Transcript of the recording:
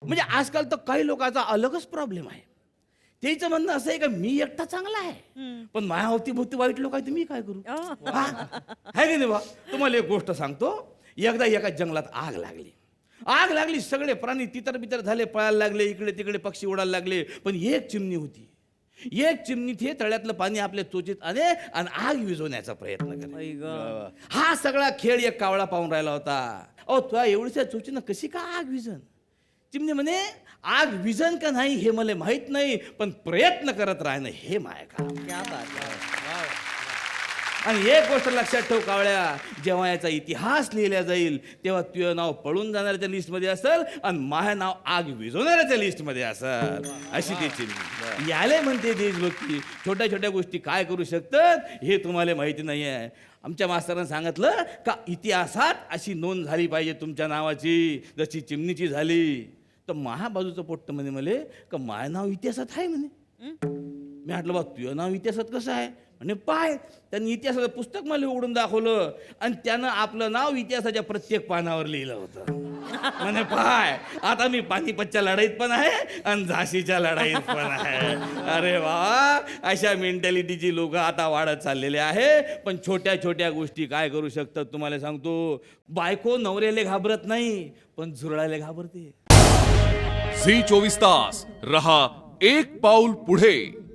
म्हणजे आजकाल तर काही लोकांचा अलगच प्रॉब्लेम आहे. त्याचं म्हणणं असं आहे का मी एकटा चांगला आहे, पण माझ्या अवतीभोवती वाईट लोक आहेत, तर मी काय करू? हा? आहे की नाही बा? तुम्हाला एक गोष्ट सांगतो. एकदा एका जंगलात आग लागली. आग लागली, सगळे प्राणी तितर बितर झाले, पळायला लागले, इकडे तिकडे पक्षी उडायला लागले. पण एक चिमणी होती. एक चिमणी ते तळ्यातलं पाणी आपल्या चोचीत आणे आणि आग विझवण्याचा प्रयत्न करे. हा सगळा खेळ एक कावळा पाहून राहिला होता. अहो तुला एवढ्या चोचीनं कशी का आग विझन? चिमणी म्हणे आग विझन का नाही हे मला माहित नाही, पण प्रयत्न करत राहणं हे माय काम. आणि एक गोष्ट लक्षात ठेव कावळ्या, जेव्हा याचा इतिहास लिहिला जाईल तेव्हा तुझं नाव पळून जाणाऱ्याच्या लिस्टमध्ये असेल आणि माझं नाव आग विझवणाऱ्याच्या लिस्टमध्ये असेल. अशी ती चिमणी. याले म्हणते देशभक्ती. छोट्या छोट्या गोष्टी काय करू शकतात हे तुम्हाला माहिती नाही आहे. आमच्या मास्तरांनी सांगितलं का इतिहासात अशी नोंद झाली पाहिजे तुमच्या नावाची जशी चिमणीची झाली. तर महाबाजूचं पोट्ट म्हणे मले का माझं नाव इतिहासात आहे म्हणे. मी म्हटलं बा तुझं नाव इतिहासात कसं आहे? म्हणजे पाय त्यांनी इतिहासाचं पुस्तक मला उघडून दाखवलं आणि त्यानं आपलं नाव इतिहासाच्या प्रत्येक पानावर लिहिलं होतं. म्हणे पाय आता मी पानिपतच्या लढाईत पण आहे आणि झाशीच्या लढाईत पण आहे. अरे वा, अशा मेंटॅलिटीची लोक आता वाढत चाललेले आहे. पण छोट्या छोट्या गोष्टी काय करू शकतात तुम्हाला सांगतो. बायको नवऱ्याला घाबरत नाही, पण झुरळाला घाबरते. झी 24 तास रहा एक पाऊल पुढे.